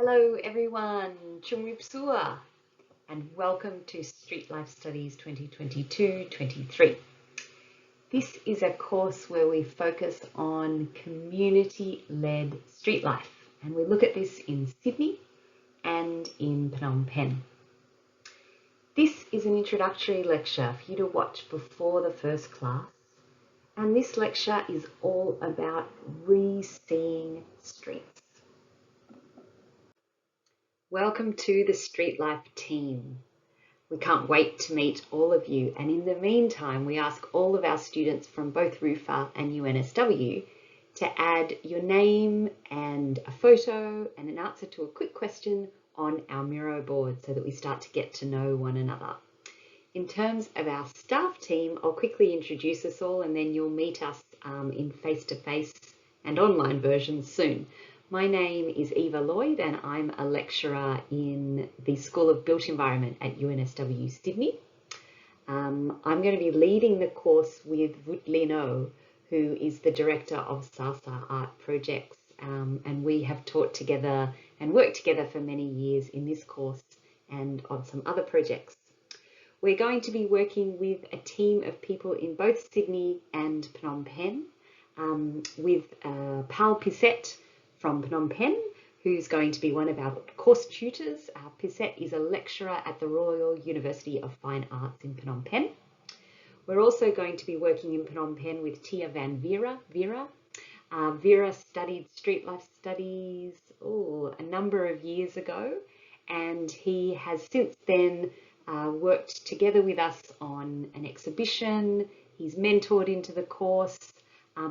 Hello everyone, Chumripsua, and welcome to Street Life Studies 2022-23. This is a course where we focus on community-led street life, and we look at this in Sydney and in Phnom Penh. This is an introductory lecture for you to watch before the first class, and this lecture is all about re-seeing streets. Welcome to the Street Life team. We can't wait to meet all of you, and in the meantime we ask all of our students from both RUFA and UNSW to add your name and a photo and an answer to a quick question on our Miro board so that we start to get to know one another. In terms of our staff team, I'll quickly introduce us all and then you'll meet us in face-to-face and online versions soon. My name is Eva Lloyd and I'm a lecturer in the School of Built Environment at UNSW Sydney. I'm going to be leading the course with Vut Lino, who is the director of Salsa Art Projects, and we have taught together and worked together for many years in this course and on some other projects. We're going to be working with a team of people in both Sydney and Phnom Penh, with Pal Pisset from Phnom Penh, who's going to be one of our course tutors. Pisset is a lecturer at the Royal University of Fine Arts in Phnom Penh. We're also going to be working in Phnom Penh with Tia Van Vera. Vera studied street life studies a number of years ago, and he has since then worked together with us on an exhibition. He's mentored into the course,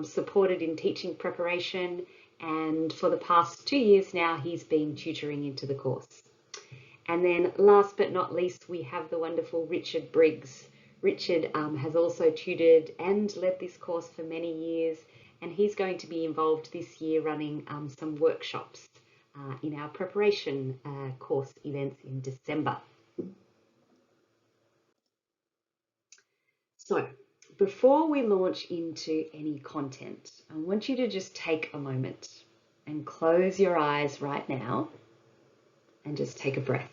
supported in teaching preparation, and for the past 2 years now he's been tutoring into the course. And then last but not least, we have the wonderful Richard Briggs. Richard has also tutored and led this course for many years, and he's going to be involved this year running some workshops in our preparation course events in December. So before we launch into any content, I want you to just take a moment and close your eyes right now and just take a breath.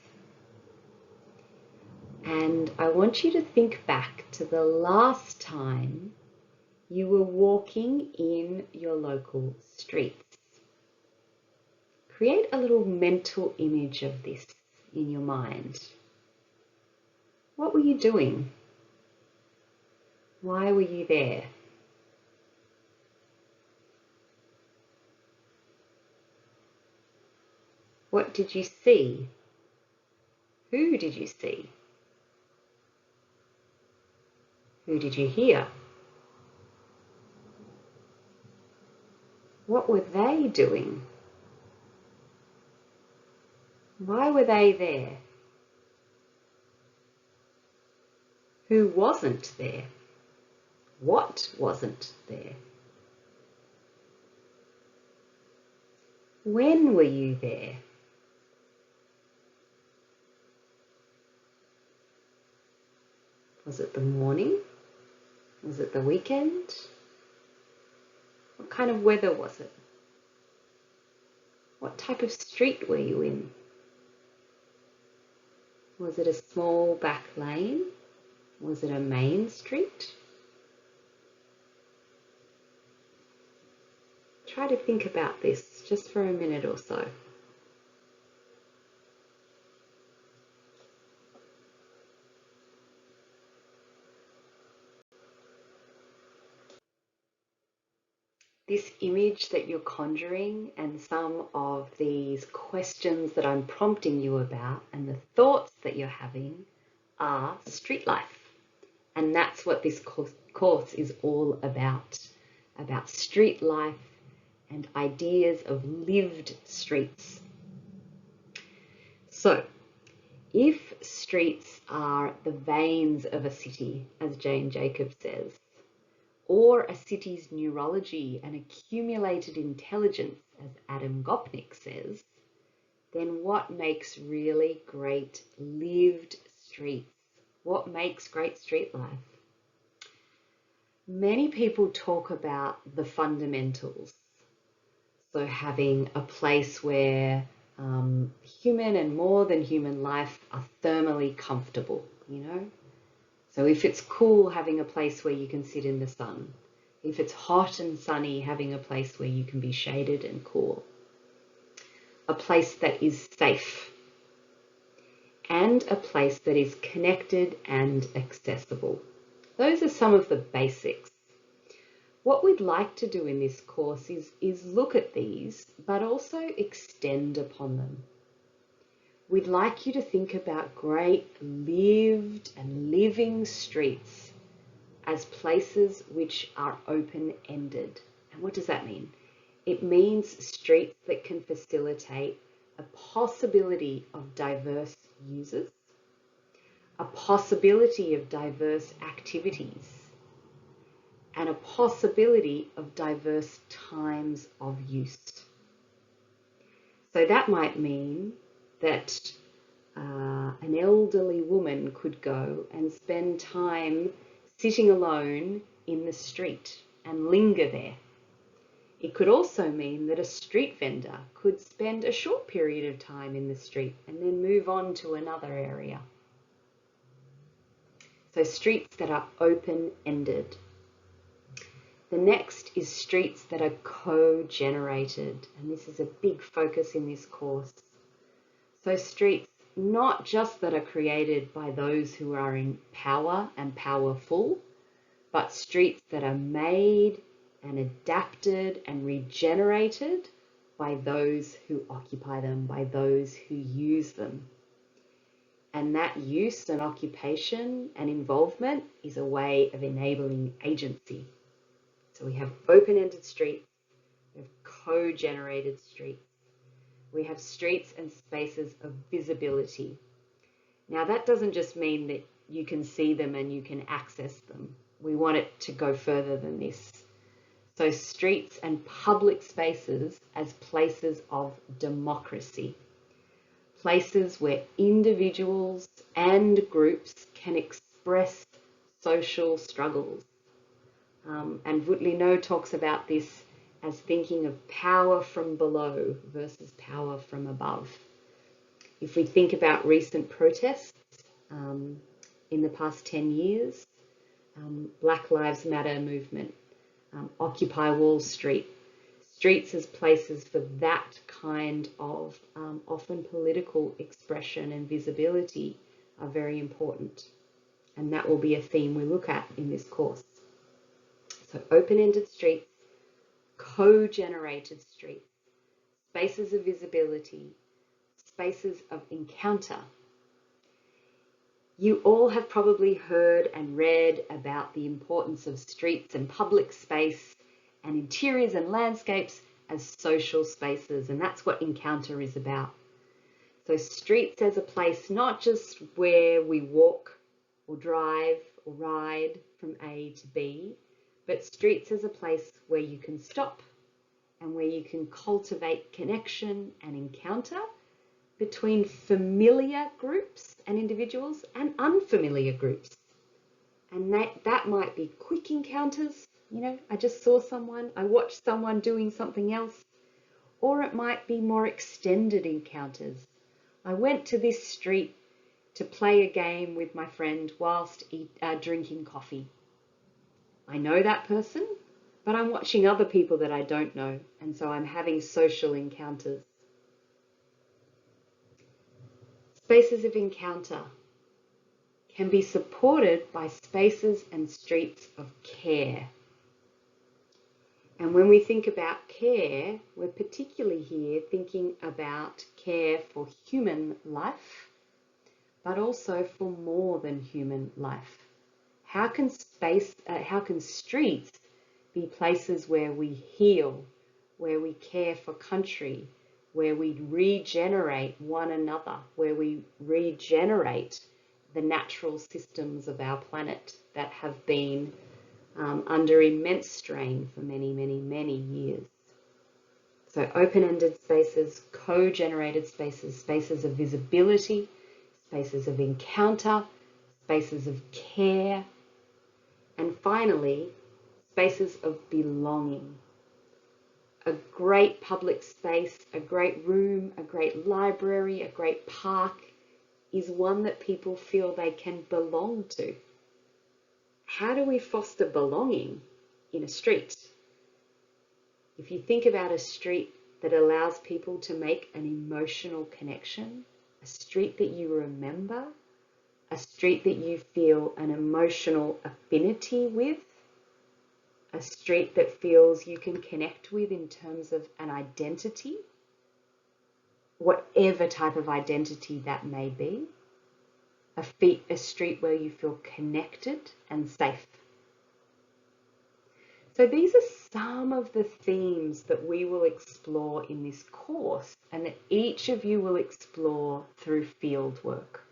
And I want you to think back to the last time you were walking in your local streets. Create a little mental image of this in your mind. What were you doing? Why were you there? What did you see? Who did you see? Who did you hear? What were they doing? Why were they there? Who wasn't there? What wasn't there? When were you there? Was it the morning? Was it the weekend? What kind of weather was it? What type of street were you in? Was it a small back lane? Was it a main street? Try to think about this just for a minute or so. This image that you're conjuring and some of these questions that I'm prompting you about and the thoughts that you're having are street life. And that's what this course is all about street life and ideas of lived streets. So, if streets are the veins of a city, as Jane Jacobs says, or a city's neurology and accumulated intelligence, as Adam Gopnik says, then what makes really great lived streets? What makes great street life? Many people talk about the fundamentals. So having a place where Human and more than human life are thermally comfortable, So if it's cool, having a place where you can sit in the sun. If it's hot and sunny, having a place where you can be shaded and cool. A place that is safe. And a place that is connected and accessible. Those are some of the basics. What we'd like to do in this course is look at these, but also extend upon them. We'd like you to think about great lived and living streets as places which are open-ended. And what does that mean? It means streets that can facilitate a possibility of diverse users, a possibility of diverse activities, and a possibility of diverse times of use. So that might mean that an elderly woman could go and spend time sitting alone in the street and linger there. It could also mean that a street vendor could spend a short period of time in the street and then move on to another area. So streets that are open-ended. The next is streets that are co-generated, and this is a big focus in this course. So streets not just that are created by those who are in power and powerful, but streets that are made and adapted and regenerated by those who occupy them, by those who use them. And that use and occupation and involvement is a way of enabling agency. So we have open-ended streets, we have co-generated streets, we have streets and spaces of visibility. Now that doesn't just mean that you can see them and you can access them. We want it to go further than this. So streets and public spaces as places of democracy, places where individuals and groups can express social struggles. And Vought-Linot talks about this as thinking of power from below versus power from above. If we think about recent protests in the past 10 years, Black Lives Matter movement, Occupy Wall Street, streets as places for that kind of often political expression and visibility are very important. And that will be a theme we look at in this course. So open-ended streets, co-generated streets, spaces of visibility, spaces of encounter. You all have probably heard and read about the importance of streets and public space and interiors and landscapes as social spaces, and that's what Encounter is about. So streets as a place not just where we walk or drive or ride from A to B, but streets as a place where you can stop and where you can cultivate connection and encounter between familiar groups and individuals and unfamiliar groups. And that might be quick encounters, I just saw someone, I watched someone doing something else, or it might be more extended encounters. I went to this street to play a game with my friend whilst drinking coffee. I know that person, but I'm watching other people that I don't know, and so I'm having social encounters. Spaces of encounter can be supported by spaces and streets of care. And when we think about care, we're particularly here thinking about care for human life, but also for more than human life. How can streets be places where we heal, where we care for country, where we regenerate one another, where we regenerate the natural systems of our planet that have been under immense strain for many, many, many years? So open-ended spaces, co-generated spaces, spaces of visibility, spaces of encounter, spaces of care, and finally, spaces of belonging. A great public space, a great room, a great library, a great park is one that people feel they can belong to. How do we foster belonging in a street? If you think about a street that allows people to make an emotional connection, a street that you remember, a street that you feel an emotional affinity with, a street that feels you can connect with in terms of an identity, whatever type of identity that may be, a street where you feel connected and safe. So these are some of the themes that we will explore in this course and that each of you will explore through field work.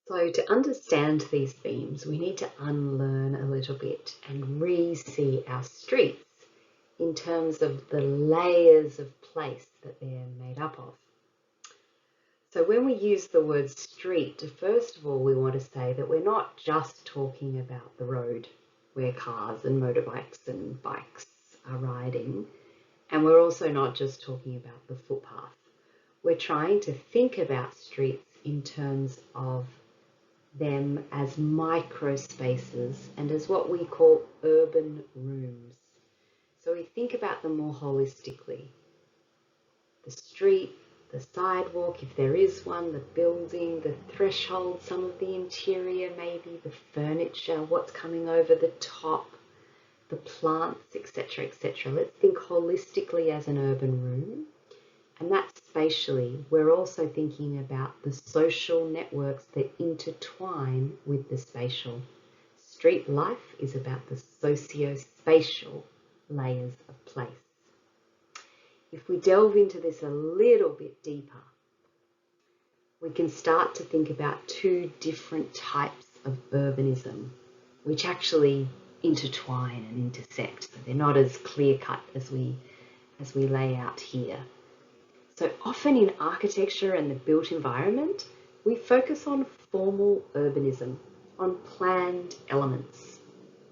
So to understand these themes, we need to unlearn a little bit and re-see our streets in terms of the layers of place that they're made up of. So when we use the word street, first of all, we want to say that we're not just talking about the road where cars and motorbikes and bikes are riding. And we're also not just talking about the footpath. We're trying to think about streets in terms of them as micro spaces and as what we call urban rooms. So we think about them more holistically. The street, the sidewalk, if there is one, the building, the threshold, some of the interior maybe, the furniture, what's coming over the top, the plants, etc., etc. Let's think holistically as an urban room. And that's spatially. We're also thinking about the social networks that intertwine with the spatial. Street life is about the socio-spatial layers of place. If we delve into this a little bit deeper, we can start to think about two different types of urbanism, which actually intertwine and intersect. So they're not as clear-cut as we lay out here. So often in architecture and the built environment, we focus on formal urbanism, on planned elements,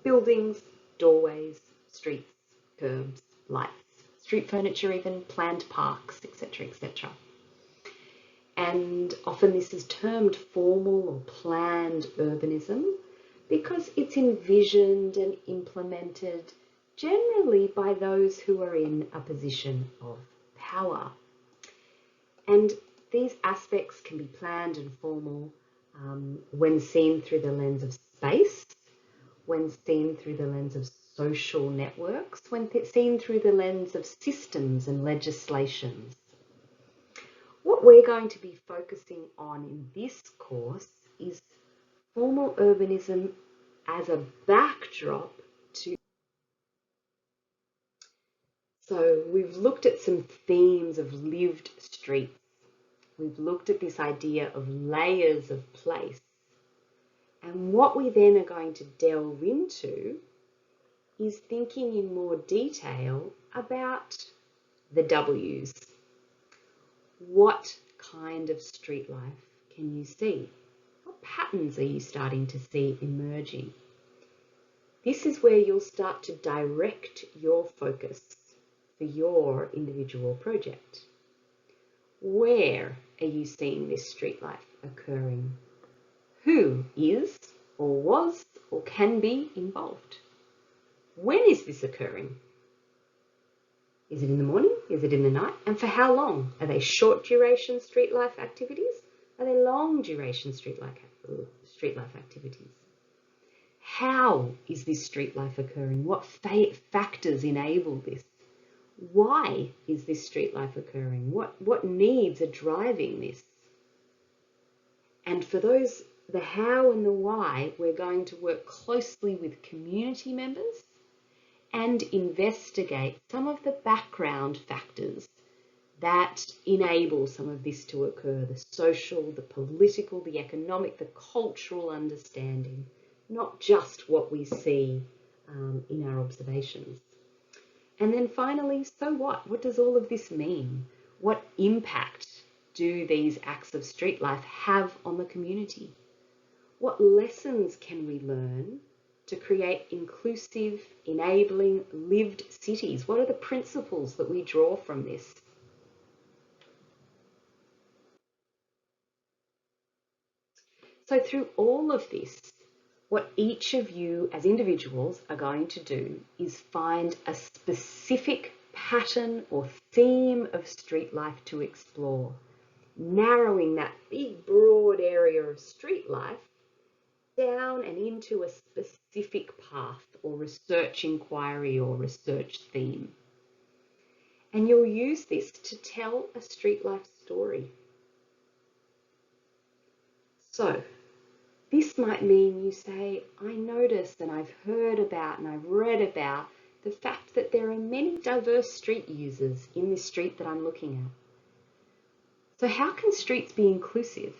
buildings, doorways, streets, curbs, lights, street furniture even, planned parks, etc., etc. And often this is termed formal or planned urbanism because it's envisioned and implemented generally by those who are in a position of power. And these aspects can be planned and formal when seen through the lens of space, when seen through the lens of social networks, when seen through the lens of systems and legislations. What we're going to be focusing on in this course is formal urbanism as a backdrop to. So we've looked at some themes of lived streets. We've looked at this idea of layers of place. And what we then are going to delve into is thinking in more detail about the W's. What kind of street life can you see? What patterns are you starting to see emerging? This is where you'll start to direct your focus for your individual project. Where are you seeing this street life occurring? Who is or was or can be involved? When is this occurring? Is it in the morning? Is it in the night? And for how long? Are they short duration street life activities? Are they long duration street life activities? How is this street life occurring? What factors enable this? Why is this street life occurring? What needs are driving this? And for those, the how and the why, we're going to work closely with community members and investigate some of the background factors that enable some of this to occur, the social, the political, the economic, the cultural understanding, not just what we see in our observations. And then finally, so what? What does all of this mean? What impact do these acts of street life have on the community? What lessons can we learn to create inclusive, enabling, lived cities? What are the principles that we draw from this? So through all of this, what each of you as individuals are going to do is find a specific pattern or theme of street life to explore, narrowing that big, broad area of street life down and into a specific path or research inquiry or research theme. And you'll use this to tell a street life story. So, this might mean you say, I noticed and I've heard about and I've read about the fact that there are many diverse street users in this street that I'm looking at. So how can streets be inclusive?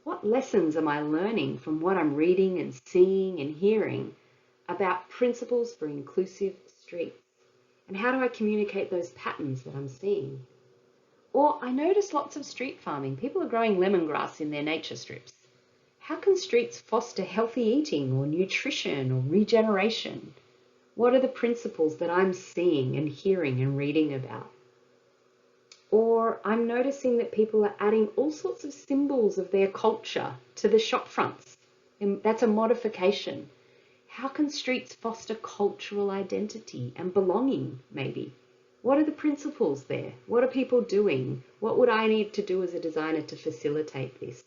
What lessons am I learning from what I'm reading and seeing and hearing about principles for inclusive streets? And how do I communicate those patterns that I'm seeing? Or I notice lots of street farming. People are growing lemongrass in their nature strips. How can streets foster healthy eating or nutrition or regeneration? What are the principles that I'm seeing and hearing and reading about? Or I'm noticing that people are adding all sorts of symbols of their culture to the shop fronts. And that's a modification. How can streets foster cultural identity and belonging, maybe? What are the principles there? What are people doing? What would I need to do as a designer to facilitate this?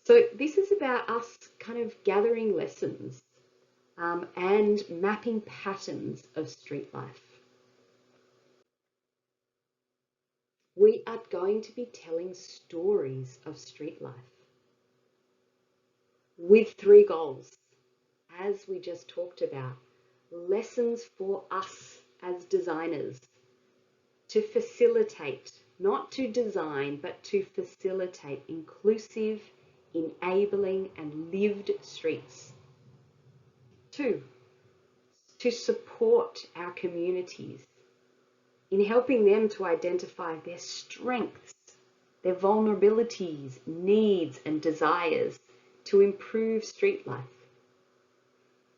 So this is about us kind of gathering lessons and mapping patterns of street life. We are going to be telling stories of street life with 3 goals, as we just talked about. Lessons for us as designers to facilitate, not to design, but to facilitate inclusive, enabling, and lived streets. 2, to support our communities in helping them to identify their strengths, their vulnerabilities, needs, and desires to improve street life.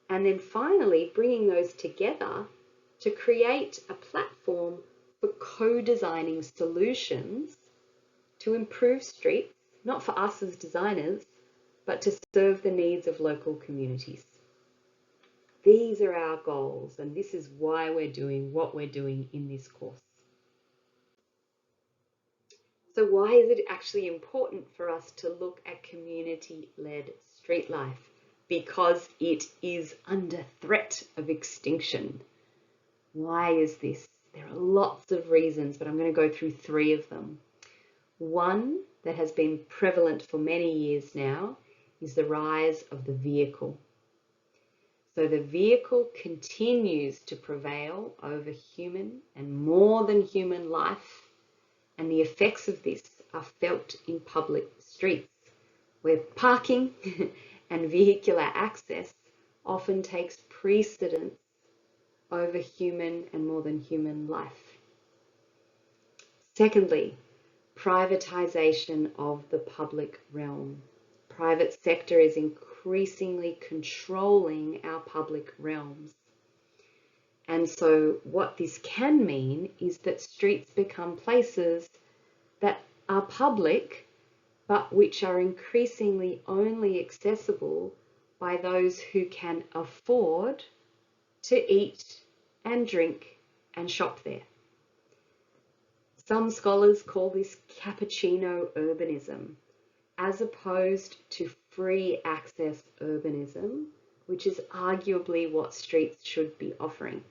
And then finally, bringing those together to create a platform for co-designing solutions to improve streets, not for us as designers, but to serve the needs of local communities. These are our goals, and this is why we're doing what we're doing in this course. So why is it actually important for us to look at community-led street life? Because it is under threat of extinction. Why is this? There are lots of reasons, but I'm going to go through 3 of them. One that has been prevalent for many years now is the rise of the vehicle. So the vehicle continues to prevail over human and more than human life, and the effects of this are felt in public streets, where parking and vehicular access often takes precedence over human and more than human life. Secondly, privatization of the public realm. Private sector is increasingly controlling our public realms. And so what this can mean is that streets become places that are public, but which are increasingly only accessible by those who can afford to eat and drink and shop there. Some scholars call this cappuccino urbanism, as opposed to free access urbanism, which is arguably what streets should be offering.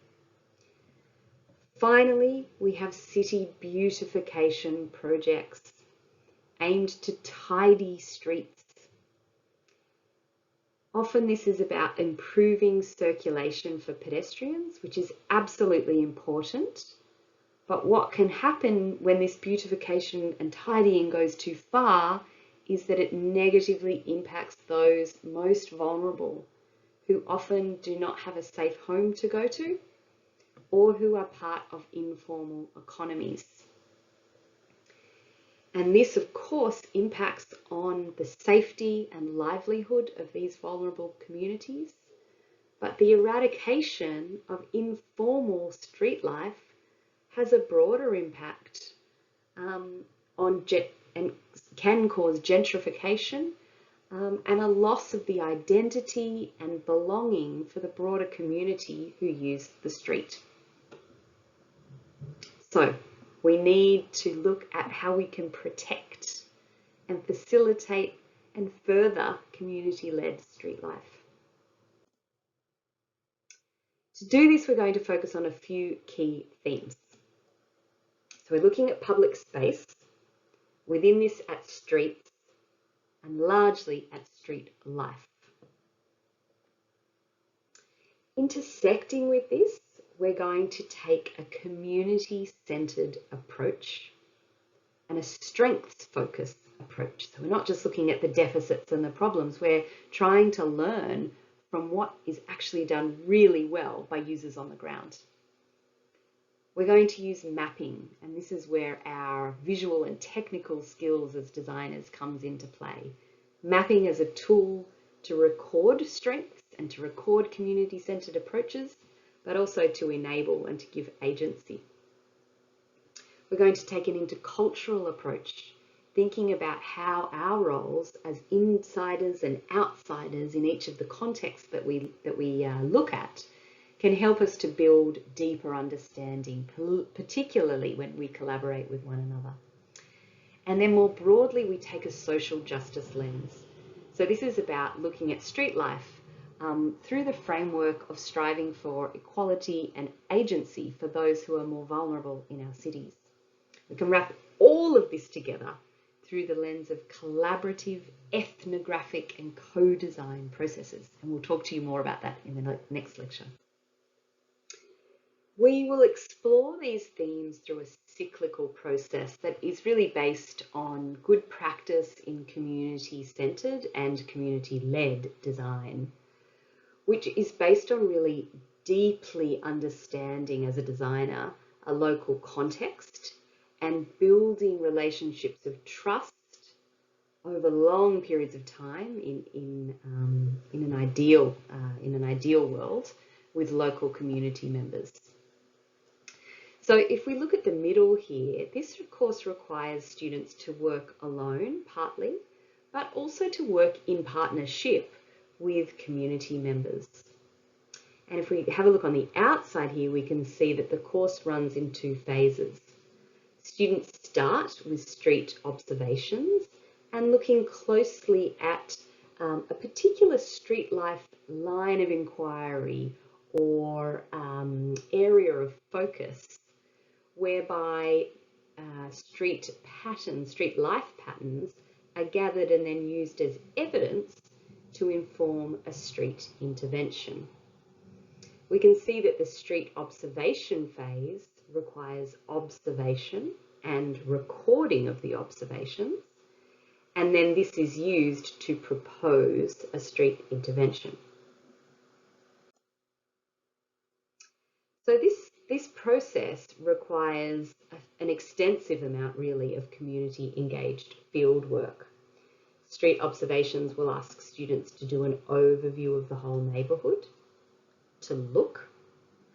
Finally, we have city beautification projects aimed to tidy streets. Often this is about improving circulation for pedestrians, which is absolutely important. But what can happen when this beautification and tidying goes too far is that it negatively impacts those most vulnerable, who often do not have a safe home to go to, or who are part of informal economies. And this, of course, impacts on the safety and livelihood of these vulnerable communities. But the eradication of informal street life has a broader impact and can cause gentrification and a loss of the identity and belonging for the broader community who use the street. So we need to look at how we can protect and facilitate and further community-led street life. To do this, we're going to focus on a few key themes. So we're looking at public space, within this at streets, and largely at street life. Intersecting with this, we're going to take a community-centered approach and a strengths-focused approach. So we're not just looking at the deficits and the problems, we're trying to learn from what is actually done really well by users on the ground. We're going to use mapping, and this is where our visual and technical skills as designers comes into play. Mapping as a tool to record strengths and to record community-centered approaches, but also to enable and to give agency. We're going to take an intercultural approach, thinking about how our roles as insiders and outsiders in each of the contexts that we look at can help us to build deeper understanding, particularly when we collaborate with one another. And then more broadly, we take a social justice lens. So this is about looking at street life through the framework of striving for equality and agency for those who are more vulnerable in our cities. We can wrap all of this together through the lens of collaborative, ethnographic and co-design processes. And we'll talk to you more about that in the next lecture. We will explore these themes through a cyclical process that is really based on good practice in community-centered and community-led design, which is based on really deeply understanding as a designer a local context and building relationships of trust over long periods of time in an ideal world with local community members. So if we look at the middle here, this of course requires students to work alone partly, but also to work in partnership with community members. And if we have a look on the outside here, we can see that the course runs in two phases. Students start with street observations and looking closely at a particular street life line of inquiry or area of focus, whereby street life patterns are gathered and then used as evidence to inform a street intervention. We can see that the street observation phase requires observation and recording of the observations, and then this is used to propose a street intervention. So this process requires an extensive amount really of community engaged field work. Street observations will ask students to do an overview of the whole neighbourhood, to look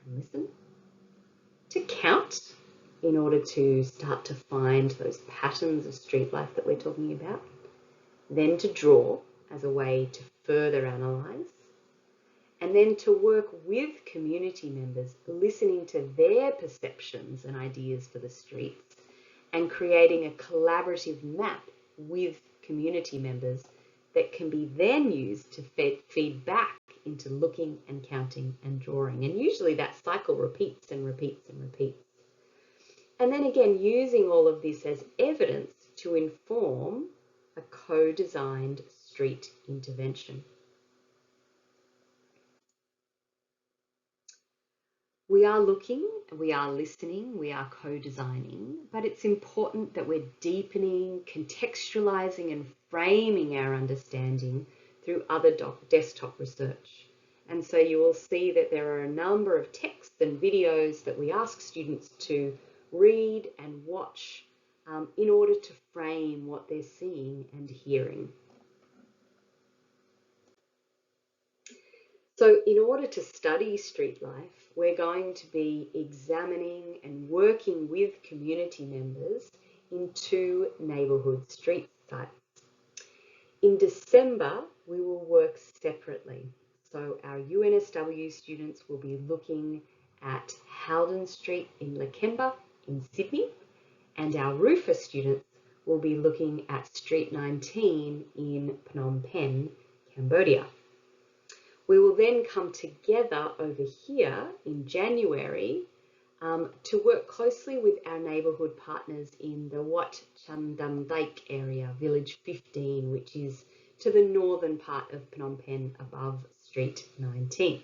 and listen, to count in order to start to find those patterns of street life that we're talking about, then to draw as a way to further analyse, and then to work with community members, listening to their perceptions and ideas for the streets, and creating a collaborative map with community members that can be then used to feed back into looking and counting and drawing. And usually that cycle repeats and repeats and repeats. And then again, using all of this as evidence to inform a co-designed street intervention. We are looking, we are listening, we are co-designing, but it's important that we're deepening, contextualizing and framing our understanding through other desktop research. And so you will see that there are a number of texts and videos that we ask students to read and watch in order to frame what they're seeing and hearing. So in order to study street life, we're going to be examining and working with community members in two neighbourhood street sites. In December, we will work separately. So our UNSW students will be looking at Haldon Street in Lakemba in Sydney, and our RUFA students will be looking at Street 19 in Phnom Penh, Cambodia. We will then come together over here in January to work closely with our neighbourhood partners in the Wat Chandam Dyke area, Village 15, which is to the northern part of Phnom Penh above Street 19.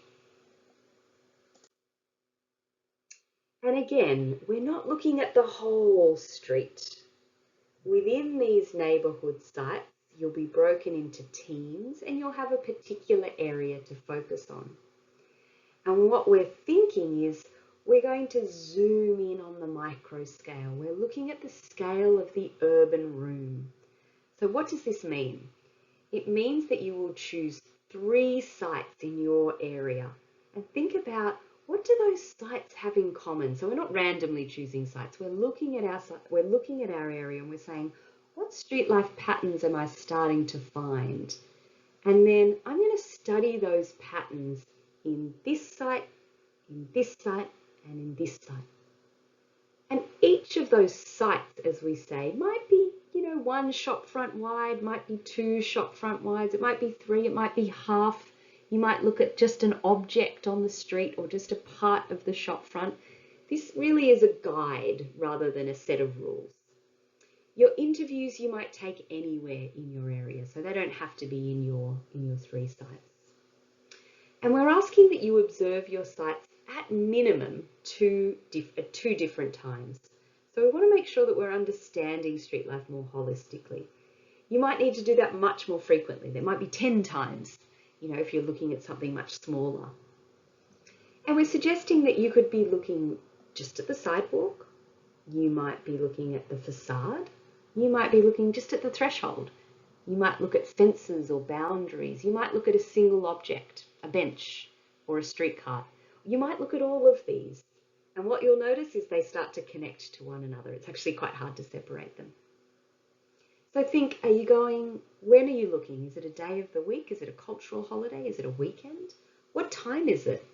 And again, we're not looking at the whole street. Within these neighbourhood sites, you'll be broken into teams and you'll have a particular area to focus on. And what we're thinking is, we're going to zoom in on the micro scale. We're looking at the scale of the urban room. So what does this mean? It means that you will choose 3 sites in your area and think about, what do those sites have in common? So we're not randomly choosing sites. We're looking at our area and we're saying, what street life patterns am I starting to find? And then I'm going to study those patterns in this site, in this site, and in this site. And each of those sites, as we say, might be, 1 shop front wide, might be 2 shop front wides, it might be 3, it might be half. You might look at just an object on the street or just a part of the shop front. This really is a guide rather than a set of rules. Your interviews you might take anywhere in your area, so they don't have to be in your 3 sites. And we're asking that you observe your sites at minimum at 2 different times. So we want to make sure that we're understanding street life more holistically. You might need to do that much more frequently. There might be 10 times, if you're looking at something much smaller. And we're suggesting that you could be looking just at the sidewalk. You might be looking at the facade. You might be looking just at the threshold. You might look at fences or boundaries. You might look at a single object, a bench or a streetcar. You might look at all of these. And what you'll notice is they start to connect to one another. It's actually quite hard to separate them. So think, when are you looking? Is it a day of the week? Is it a cultural holiday? Is it a weekend? What time is it?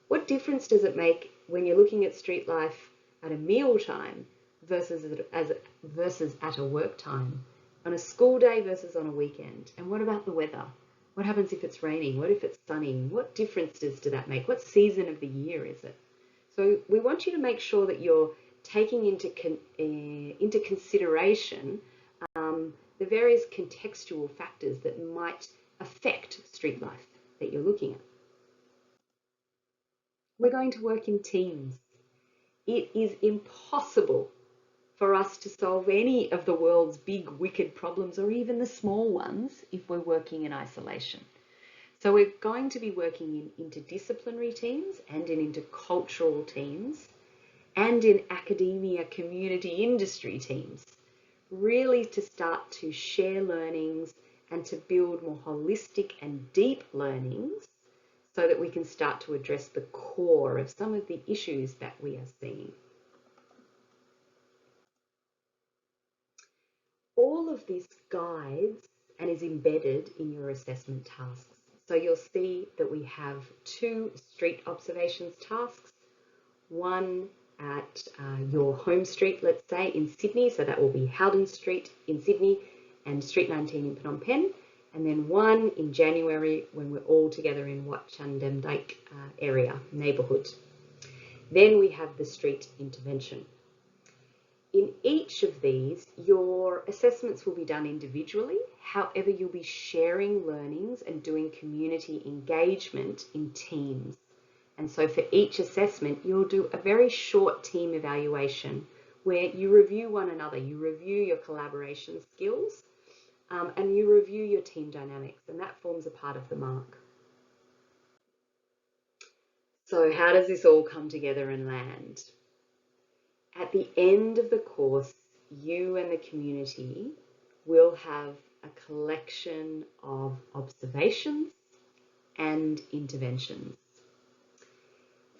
What difference does it make when you're looking at street life at a meal time versus at a work time? On a school day versus on a weekend? And what about the weather? What happens if it's raining? What if it's sunny? What difference does that make? What season of the year is it? So we want you to make sure that you're taking into consideration the various contextual factors that might affect street life that you're looking at. We're going to work in teams. It is impossible for us to solve any of the world's big, wicked problems or even the small ones if we're working in isolation. So we're going to be working in interdisciplinary teams and in intercultural teams and in academia, community, industry teams, really to start to share learnings and to build more holistic and deep learnings so that we can start to address the core of some of the issues that we are seeing. All of this guides and is embedded in your assessment tasks. So you'll see that we have 2 street observations tasks, one at your home street, let's say, in Sydney, so that will be Howden Street in Sydney and Street 19 in Phnom Penh, and then one in January when we're all together in Wat Chandem Dyke area, neighbourhood. Then we have the street intervention. In each of these, your assessments will be done individually. However, you'll be sharing learnings and doing community engagement in teams. And so for each assessment, you'll do a very short team evaluation where you review one another, you review your collaboration skills, and you review your team dynamics, and that forms a part of the mark. So how does this all come together and land? At the end of the course, you and the community will have a collection of observations and interventions.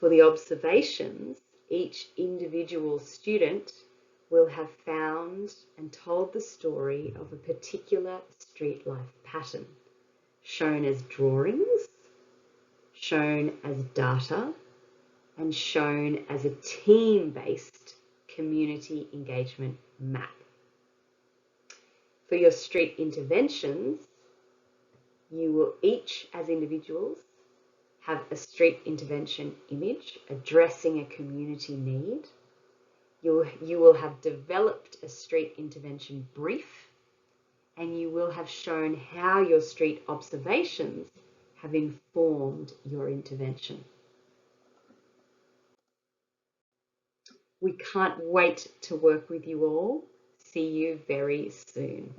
For the observations, each individual student will have found and told the story of a particular street life pattern, shown as drawings, shown as data, and shown as a team-based community engagement map. For your street interventions, you will each, as individuals, have a street intervention image addressing a community need. You will have developed a street intervention brief, and you will have shown how your street observations have informed your intervention. We can't wait to work with you all. See you very soon.